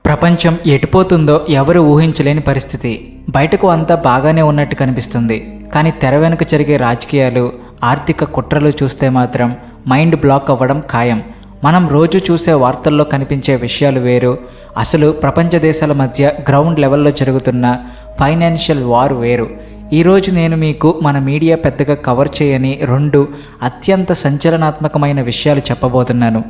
ప్రపంచం ఎటుపోతుందో ఎవరు ఊహించలేని పరిస్థితి. బయటకు అంతా బాగానే ఉన్నట్టు కనిపిస్తుంది. కానీ తెర వెనుక జరిగే రాజకీయాలు, ఆర్థిక కుట్రలు చూస్తే మాత్రం మైండ్ బ్లాక్ అవ్వడం ఖాయం. మనం రోజు చూసే వార్తల్లో కనిపించే విషయాలు వేరు, అసలు ప్రపంచ దేశాల మధ్య గ్రౌండ్ లెవెల్లో జరుగుతున్న ఫైనాన్షియల్ వార్ వేరు. ఈరోజు నేను మీకు మన మీడియా పెద్దగా కవర్ చేయని రెండు అత్యంత సంచలనాత్మకమైన విషయాలు చెప్పబోతున్నాను.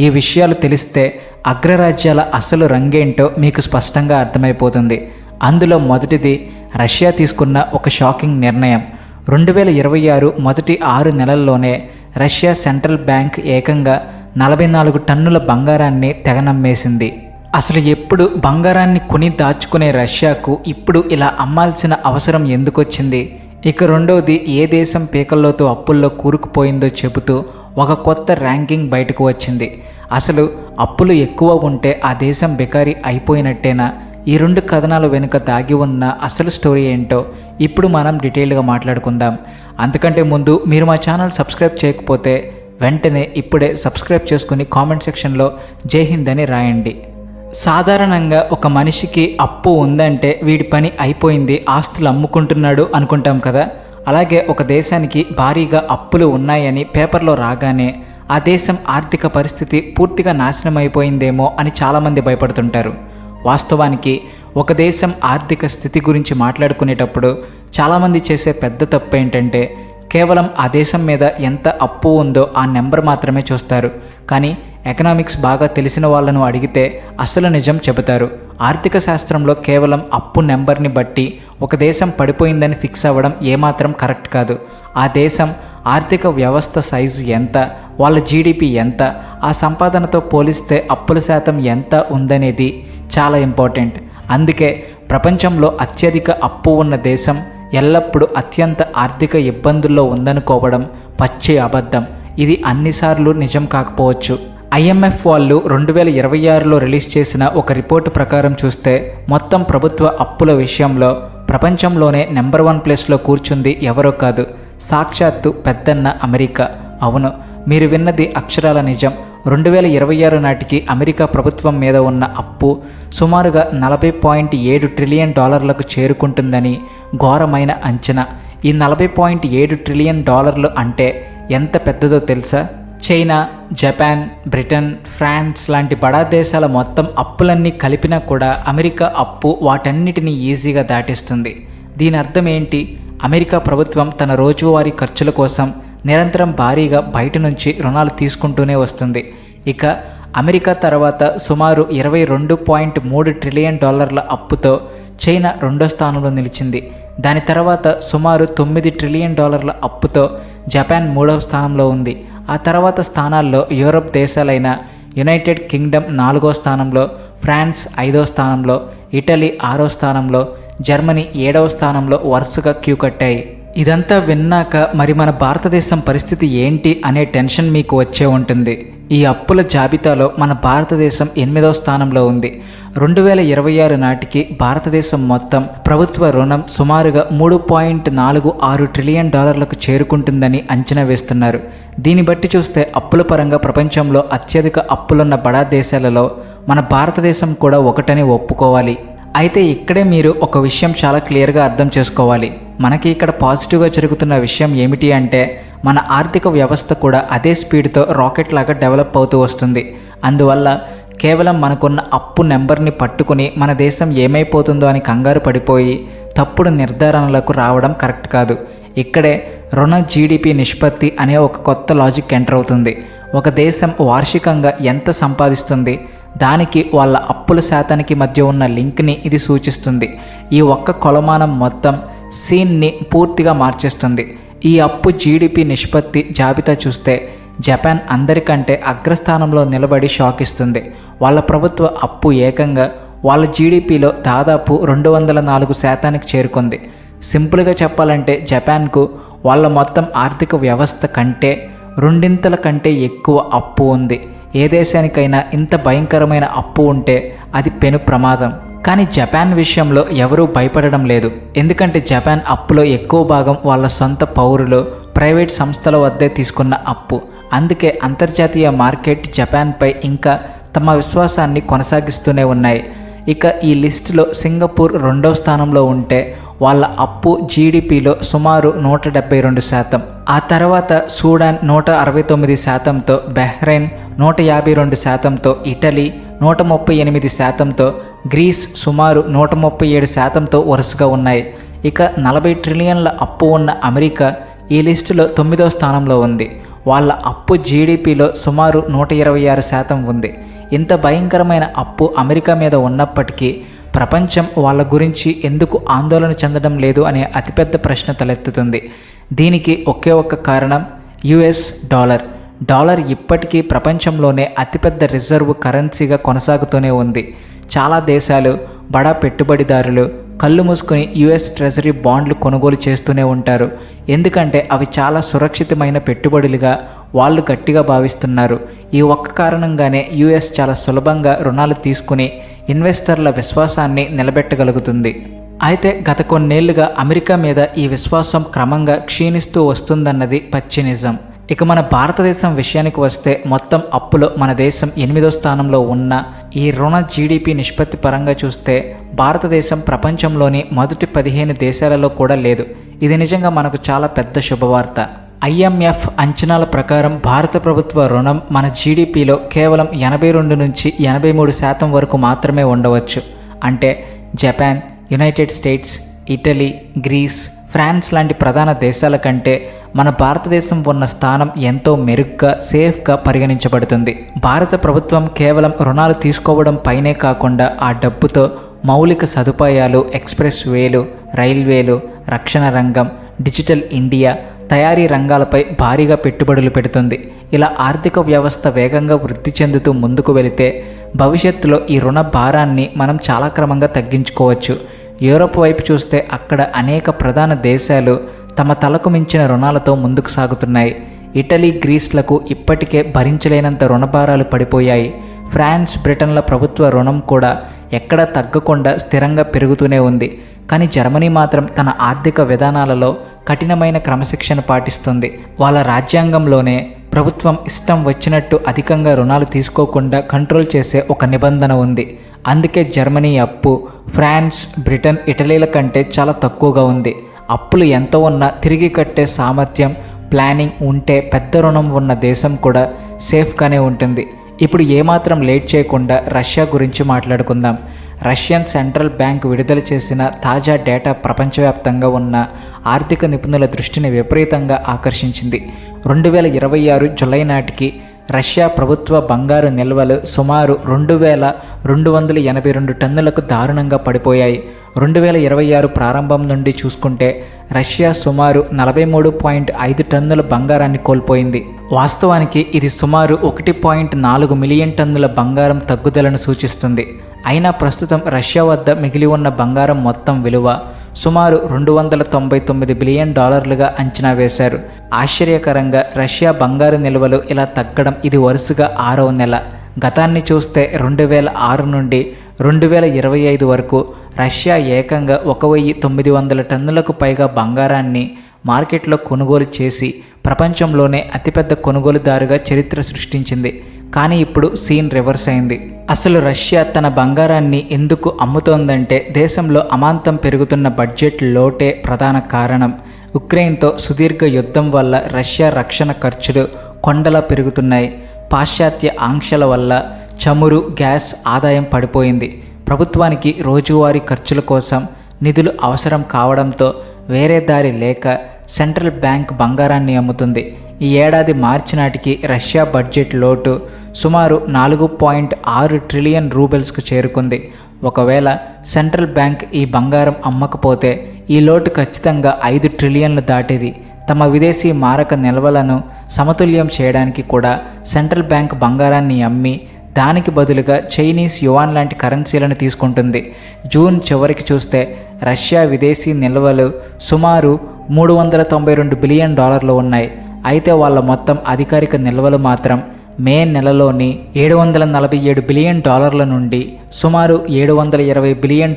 ఈ విషయాలు తెలిస్తే అగ్రరాజ్యాల అసలు రంగేంటో మీకు స్పష్టంగా అర్థమైపోతుంది. అందులో మొదటిది, రష్యా తీసుకున్న ఒక షాకింగ్ నిర్ణయం. 2026 మొదటి 6 నెలల్లోనే రష్యా సెంట్రల్ బ్యాంక్ ఏకంగా 44 టన్నుల బంగారాన్ని తెగనమ్మేసింది. అసలు ఎప్పుడు బంగారాన్ని కొని దాచుకునే రష్యాకు ఇప్పుడు ఇలా అమ్మాల్సిన అవసరం ఎందుకొచ్చింది? ఇక రెండవది, ఏ దేశం పీకల్లోతో అప్పుల్లో కూరుకుపోయిందో చెబుతూ ఒక కొత్త ర్యాంకింగ్ బయటకు వచ్చింది. అసలు అప్పులు ఎక్కువ ఉంటే ఆ దేశం బికారీ అయిపోయినట్టేనా? ఈ రెండు కథనాల వెనుక దాగి ఉన్న అసలు స్టోరీ ఏంటో ఇప్పుడు మనం డీటెయిల్గా మాట్లాడుకుందాం. అంతకంటే ముందు మీరు మా ఛానల్ సబ్స్క్రైబ్ చేయకపోతే వెంటనే ఇప్పుడే సబ్స్క్రైబ్ చేసుకుని కామెంట్ సెక్షన్లో జై హింద్ అని రాయండి. సాధారణంగా ఒక మనిషికి అప్పు ఉందంటే వీడి పని అయిపోయింది, ఆస్తులు అమ్ముకుంటున్నాడు అనుకుంటాం కదా. అలాగే ఒక దేశానికి భారీగా అప్పులు ఉన్నాయని పేపర్లో రాగానే ఆ దేశం ఆర్థిక పరిస్థితి పూర్తిగా నాశనం అయిపోయిందేమో అని చాలామంది భయపడుతుంటారు. వాస్తవానికి ఒక దేశం ఆర్థిక స్థితి గురించి మాట్లాడుకునేటప్పుడు చాలామంది చేసే పెద్ద తప్పు ఏంటంటే కేవలం ఆ దేశం మీద ఎంత అప్పు ఉందో ఆ నెంబర్ మాత్రమే చూస్తారు. కానీ ఎకనామిక్స్ బాగా తెలిసిన వాళ్ళను అడిగితే అసలు నిజం చెబుతారు. ఆర్థిక శాస్త్రంలో కేవలం అప్పు నెంబర్ని బట్టి ఒక దేశం పడిపోయిందని ఫిక్స్ అవ్వడం ఏమాత్రం కరెక్ట్ కాదు. ఆ దేశం ఆర్థిక వ్యవస్థ సైజు ఎంత, వాళ్ళ జీడిపి ఎంత, ఆ సంపాదనతో పోలిస్తే అప్పుల శాతం ఎంత ఉందనేది చాలా ఇంపార్టెంట్. అందుకే ప్రపంచంలో అత్యధిక అప్పు ఉన్న దేశం ఎల్లప్పుడూ అత్యంత ఆర్థిక ఇబ్బందుల్లో ఉందనుకోవడం పచ్చి అబద్ధం. ఇది అన్నిసార్లు నిజం కాకపోవచ్చు. IMF వాళ్ళు 2026లో రిలీజ్ చేసిన ఒక రిపోర్టు ప్రకారం చూస్తే మొత్తం ప్రభుత్వ అప్పుల విషయంలో ప్రపంచంలోనే నెంబర్ 1 ప్లేస్లో కూర్చుంది ఎవరో కాదు, సాక్షాత్తు పెద్దన్న అమెరికా. అవును, మీరు విన్నది అక్షరాల నిజం. 2026 నాటికి అమెరికా ప్రభుత్వం మీద ఉన్న అప్పు సుమారుగా $40.7 ట్రిలియన్ చేరుకుంటుందని ఘోరమైన అంచనా. ఈ $40.7 ట్రిలియన్ అంటే ఎంత పెద్దదో తెలుసా? చైనా, జపాన్, బ్రిటన్, ఫ్రాన్స్ లాంటి బడా దేశాల మొత్తం అప్పులన్నీ కలిపినా కూడా అమెరికా అప్పు వాటన్నిటినీ ఈజీగా దాటిస్తుంది. దీని అర్థం ఏంటి? అమెరికా ప్రభుత్వం తన రోజువారీ ఖర్చుల కోసం నిరంతరం భారీగా బయట నుంచి రుణాలు తీసుకుంటూనే వస్తుంది. ఇక అమెరికా తర్వాత సుమారు $22.3 ట్రిలియన్ అప్పుతో చైనా రెండో స్థానంలో నిలిచింది. దాని తర్వాత సుమారు $9 ట్రిలియన్ అప్పుతో జపాన్ మూడవ స్థానంలో ఉంది. ఆ తర్వాత స్థానాల్లో యూరప్ దేశాలైన యునైటెడ్ కింగ్డమ్ 4వ స్థానంలో, ఫ్రాన్స్ 5వ స్థానంలో, ఇటలీ 6వ స్థానంలో, జర్మనీ 7వ స్థానంలో వరుసగా క్యూ కట్టాయి. ఇదంతా విన్నాక మరి మన భారతదేశం పరిస్థితి ఏంటి అనే టెన్షన్ మీకు వచ్చే ఉంటుంది. ఈ అప్పుల జాబితాలో మన భారతదేశం 8వ స్థానంలో ఉంది. 2026 నాటికి భారతదేశం మొత్తం ప్రభుత్వ రుణం సుమారుగా $3.46 ట్రిలియన్ చేరుకుంటుందని అంచనా వేస్తున్నారు. దీన్ని బట్టి చూస్తే అప్పుల పరంగా ప్రపంచంలో అత్యధిక అప్పులున్న బడా దేశాలలో మన భారతదేశం కూడా ఒకటని ఒప్పుకోవాలి. అయితే ఇక్కడే మీరు ఒక విషయం చాలా క్లియర్గా అర్థం చేసుకోవాలి. మనకి ఇక్కడ పాజిటివ్గా జరుగుతున్న విషయం ఏమిటి అంటే మన ఆర్థిక వ్యవస్థ కూడా అదే స్పీడ్తో రాకెట్ లాగా డెవలప్ అవుతూ వస్తుంది. అందువల్ల కేవలం మనకున్న అప్పు నెంబర్ని పట్టుకుని మన దేశం ఏమైపోతుందో అని కంగారు పడిపోయి తప్పుడు నిర్ధారణలకు రావడం కరెక్ట్ కాదు. ఇక్కడే రుణ జీడిపి నిష్పత్తి అనే ఒక కొత్త లాజిక్ ఎంటర్ అవుతుంది. ఒక దేశం వార్షికంగా ఎంత సంపాదిస్తుంది, దానికి వాళ్ళ అప్పుల శాతానికి మధ్య ఉన్న లింక్ని ఇది సూచిస్తుంది. ఈ ఒక్క కొలమానం మొత్తం సీన్ని పూర్తిగా మార్చేస్తుంది. ఈ అప్పు జీడిపి నిష్పత్తి జాబితా చూస్తే జపాన్ అందరికంటే అగ్రస్థానంలో నిలబడి షాక్ ఇస్తుంది. వాళ్ళ ప్రభుత్వ అప్పు ఏకంగా వాళ్ళ జీడిపిలో దాదాపు 204% చేరుకుంది. సింపుల్గా చెప్పాలంటే జపాన్కు వాళ్ళ మొత్తం ఆర్థిక వ్యవస్థ కంటే 2 కంటే ఎక్కువ అప్పు ఉంది. ఏ దేశానికైనా ఇంత భయంకరమైన అప్పు ఉంటే అది పెను ప్రమాదం. కానీ జపాన్ విషయంలో ఎవరూ భయపడడం లేదు. ఎందుకంటే జపాన్ అప్పులో ఎక్కువ భాగం వాళ్ళ సొంత పౌరులు, ప్రైవేట్ సంస్థల వద్దే తీసుకున్న అప్పు. అందుకే అంతర్జాతీయ మార్కెట్ జపాన్పై ఇంకా తమ విశ్వాసాన్ని కొనసాగిస్తూనే ఉన్నాయి. ఇక ఈ లిస్టులో సింగపూర్ రెండవ స్థానంలో ఉంటే వాళ్ళ అప్పు జీడిపిలో సుమారు 172%. ఆ తర్వాత సూడాన్ 169%తో, బహ్రెయిన్ 152%తో, ఇటలీ 138%తో, గ్రీస్ సుమారు 137%తో వరుసగా ఉన్నాయి. ఇక 40 ట్రిలియన్ల అప్పు ఉన్న అమెరికా ఈ లిస్టులో 9వ స్థానంలో ఉంది. వాళ్ళ అప్పు జీడిపిలో సుమారు 126% ఉంది. ఇంత భయంకరమైన అప్పు అమెరికా మీద ఉన్నప్పటికీ ప్రపంచం వాళ్ళ గురించి ఎందుకు ఆందోళన చెందడం లేదు అనే అతిపెద్ద ప్రశ్న తలెత్తుతుంది. దీనికి ఒకే ఒక్క కారణం యుఎస్ డాలర్. డాలర్ ఇప్పటికీ ప్రపంచంలోనే అతిపెద్ద రిజర్వ్ కరెన్సీగా కొనసాగుతూనే ఉంది. చాలా దేశాలు, బడా పెట్టుబడిదారులు కళ్ళు మూసుకుని యుఎస్ ట్రెజరీ బాండ్లు కొనుగోలు చేస్తూనే ఉంటారు. ఎందుకంటే అవి చాలా సురక్షితమైన పెట్టుబడులుగా వాళ్ళు గట్టిగా భావిస్తున్నారు. ఈ ఒక్క కారణంగానే యుఎస్ చాలా సులభంగా రుణాలు తీసుకుని ఇన్వెస్టర్ల విశ్వాసాన్ని నిలబెట్టగలుగుతుంది. అయితే గత కొన్నేళ్లుగా అమెరికా మీద ఈ విశ్వాసం క్రమంగా క్షీణిస్తూ వస్తుందన్నది పచ్చి నిజం. ఇక మన భారతదేశం విషయానికి వస్తే మొత్తం అప్పులో మన దేశం 8వ స్థానంలో ఉన్న ఈ రుణ జీడిపి నిష్పత్తి పరంగా చూస్తే భారతదేశం ప్రపంచంలోని మొదటి 15 దేశాలలో కూడా లేదు. ఇది నిజంగా మనకు చాలా పెద్ద శుభవార్త. ఐఎంఎఫ్ అంచనాల ప్రకారం భారత ప్రభుత్వ రుణం మన జీడిపిలో కేవలం 82 నుంచి 83% వరకు మాత్రమే ఉండవచ్చు. అంటే Japan, United States, Italy, Greece, France లాంటి ప్రధాన దేశాల కంటే మన భారతదేశం ఉన్న స్థానం ఎంతో మెరుగ్గా, సేఫ్గా పరిగణించబడుతుంది. భారత ప్రభుత్వం కేవలం రుణాలు తీసుకోవడం పైనే కాకుండా ఆ డబ్బుతో మౌలిక సదుపాయాలు, ఎక్స్ప్రెస్ వేలు, రైల్వేలు, రక్షణ రంగం, డిజిటల్ ఇండియా తయారీ రంగాలపై భారీగా పెట్టుబడులు పెడుతుంది. ఇలా ఆర్థిక వ్యవస్థ వేగంగా వృద్ధి చెందుతూ ముందుకు వెళితే భవిష్యత్తులో ఈ రుణ భారాన్ని మనం చాలా క్రమంగా తగ్గించుకోవచ్చు. యూరోప్ వైపు చూస్తే అక్కడ అనేక ప్రధాన దేశాలు తమ తలకు మించిన రుణాలతో ముందుకు సాగుతున్నాయి. ఇటలీ, గ్రీస్లకు ఇప్పటికే భరించలేనంత రుణభారాలు పడిపోయాయి. ఫ్రాన్స్, బ్రిటన్ల ప్రభుత్వ రుణం కూడా ఎక్కడా తగ్గకుండా స్థిరంగా పెరుగుతూనే ఉంది. కానీ జర్మనీ మాత్రం తన ఆర్థిక విధానాలలో కఠినమైన క్రమశిక్షణ పాటిస్తుంది. వాళ్ళ రాజ్యాంగంలోనే ప్రభుత్వం ఇష్టం వచ్చినట్టు అధికంగా రుణాలు తీసుకోకుండా కంట్రోల్ చేసే ఒక నిబంధన ఉంది. అందుకే జర్మనీ అప్పు ఫ్రాన్స్, బ్రిటన్, ఇటలీల కంటే చాలా తక్కువగా ఉంది. అప్పులు ఎంత ఉన్నా తిరిగి కట్టే సామర్థ్యం, ప్లానింగ్ ఉంటే పెద్ద రుణం ఉన్న దేశం కూడా సేఫ్గానే ఉంటుంది. ఇప్పుడు ఏమాత్రం లేట్ చేయకుండా రష్యా గురించి మాట్లాడుకుందాం. రష్యన్ సెంట్రల్ బ్యాంక్ విడుదల చేసిన తాజా డేటా ప్రపంచవ్యాప్తంగా ఉన్న ఆర్థిక నిపుణుల దృష్టిని విపరీతంగా ఆకర్షించింది. 2026 జులై నాటికి రష్యా ప్రభుత్వ బంగారు నిల్వలు సుమారు 2282 టన్నులకు దారుణంగా పడిపోయాయి. 2026 ప్రారంభం నుండి చూసుకుంటే రష్యా సుమారు 43.5 టన్నుల బంగారాన్ని కోల్పోయింది. వాస్తవానికి ఇది సుమారు 1.4 మిలియన్ టన్నుల బంగారం తగ్గుదలను సూచిస్తుంది. అయినా ప్రస్తుతం రష్యా వద్ద మిగిలి ఉన్న బంగారం మొత్తం విలువ సుమారు $299 బిలియన్ అంచనా వేశారు. ఆశ్చర్యకరంగా రష్యా బంగారు నిల్వలు ఇలా తగ్గడం ఇది వరుసగా 6వ నెల. గతాన్ని చూస్తే 2006 నుండి 2025 వరకు రష్యా ఏకంగా 1900 టన్నులకు పైగా బంగారాన్ని మార్కెట్లో కొనుగోలు చేసి ప్రపంచంలోనే అతిపెద్ద కొనుగోలుదారుగా చరిత్ర సృష్టించింది. కానీ ఇప్పుడు సీన్ రివర్స్ అయింది. అసలు రష్యా తన బంగారాన్ని ఎందుకు అమ్ముతోందంటే దేశంలో అమాంతం పెరుగుతున్న బడ్జెట్ లోటే ప్రధాన కారణం. ఉక్రెయిన్తో సుదీర్ఘ యుద్ధం వల్ల రష్యా రక్షణ ఖర్చులు కొండలా పెరుగుతున్నాయి. పాశ్చాత్య ఆంక్షల వల్ల చమురు, గ్యాస్ ఆదాయం పడిపోయింది. ప్రభుత్వానికి రోజువారీ ఖర్చుల కోసం నిధులు అవసరం కావడంతో వేరే దారి లేక సెంట్రల్ బ్యాంక్ బంగారాన్ని అమ్ముతుంది. ఈ ఏడాది మార్చి నాటికి రష్యా బడ్జెట్ లోటు సుమారు 4.6 ట్రిలియన్ రూబెల్స్కు చేరుకుంది. ఒకవేళ సెంట్రల్ బ్యాంక్ ఈ బంగారం అమ్మకపోతే ఈ లోటు ఖచ్చితంగా 5 ట్రిలియన్లు దాటేది. తమ విదేశీ మారక నిల్వలను సమతుల్యం చేయడానికి కూడా సెంట్రల్ బ్యాంక్ బంగారాన్ని అమ్మి దానికి బదులుగా చైనీస్ యువాన్ లాంటి కరెన్సీలను తీసుకుంటుంది. జూన్ చివరికి చూస్తే రష్యా విదేశీ నిల్వలు సుమారు $392 బిలియన్ ఉన్నాయి. అయితే వాళ్ళ మొత్తం అధికారిక నిల్వలు మాత్రం మే నెలలోని $747 బిలియన్ నుండి సుమారు $720 బిలియన్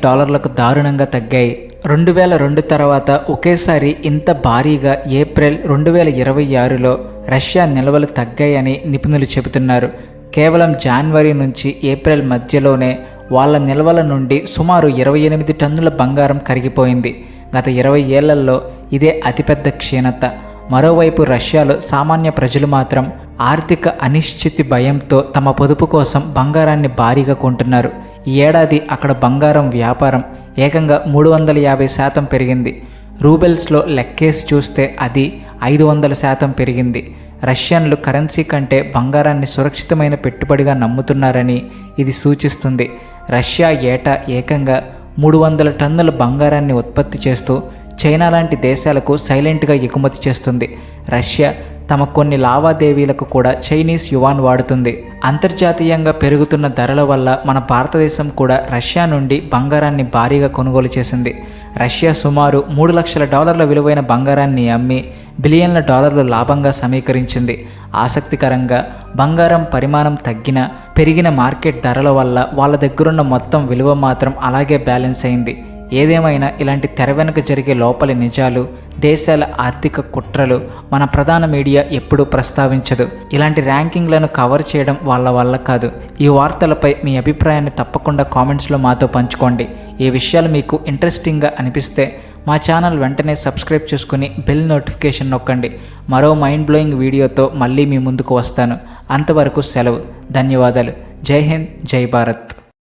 దారుణంగా తగ్గాయి. 2002 తర్వాత ఒకేసారి ఇంత భారీగా ఏప్రిల్ 2026లో రష్యా నిల్వలు తగ్గాయని నిపుణులు చెబుతున్నారు. కేవలం జనవరి నుంచి ఏప్రిల్ మధ్యలోనే వాళ్ళ నిల్వల నుండి సుమారు 28 టన్నుల బంగారం కరిగిపోయింది. గత 20 ఏళ్లలో ఇదే అతిపెద్ద క్షీణత. మరోవైపు రష్యాలో సామాన్య ప్రజలు మాత్రం ఆర్థిక అనిశ్చితి భయంతో తమ పొదుపు కోసం బంగారాన్ని భారీగా కొంటున్నారు. ఈ ఏడాది అక్కడ బంగారం వ్యాపారం ఏకంగా 350% పెరిగింది. రూబెల్స్లో లెక్కేసి చూస్తే అది 500% పెరిగింది. రష్యన్లు కరెన్సీ కంటే బంగారాన్ని సురక్షితమైన పెట్టుబడిగా నమ్ముతున్నారని ఇది సూచిస్తుంది. రష్యా ఏటా ఏకంగా 300 టన్నుల బంగారాన్ని ఉత్పత్తి చేస్తూ చైనా లాంటి దేశాలకు సైలెంట్గా ఎగుమతి చేస్తుంది. రష్యా తమ కొన్ని లావాదేవీలకు కూడా చైనీస్ యువాన్ వాడుతుంది. అంతర్జాతీయంగా పెరుగుతున్న ధరల వల్ల మన భారతదేశం కూడా రష్యా నుండి బంగారాన్ని భారీగా కొనుగోలు చేసింది. రష్యా సుమారు $3 లక్షల విలువైన బంగారాన్ని అమ్మి బిలియన్ల డాలర్లు లాభంగా సమీకరించింది. ఆసక్తికరంగా బంగారం పరిమాణం తగ్గిన పెరిగిన మార్కెట్ ధరల వల్ల వాళ్ళ దగ్గరున్న మొత్తం విలువ మాత్రం అలాగే బ్యాలెన్స్ అయింది. ఏదేమైనా ఇలాంటి తెర వెనుక జరిగే లోపలి నిజాలు, దేశాల ఆర్థిక కుట్రలు మన ప్రధాన మీడియా ఎప్పుడూ ప్రస్తావించదు. ఇలాంటి ర్యాంకింగ్లను కవర్ చేయడం వాళ్ళ వల్ల కాదు. ఈ వార్తలపై మీ అభిప్రాయాన్ని తప్పకుండా కామెంట్స్లో మాతో పంచుకోండి. ఈ విషయాలు మీకు ఇంట్రెస్టింగ్గా అనిపిస్తే మా ఛానల్ వెంటనే సబ్స్క్రైబ్ చేసుకుని బెల్ నోటిఫికేషన్ నొక్కండి. మరో మైండ్ బ్లోయింగ్ వీడియోతో మళ్ళీ మీ ముందుకు వస్తాను. అంతవరకు సెలవు. ధన్యవాదాలు. జై హింద్, జై భారత్.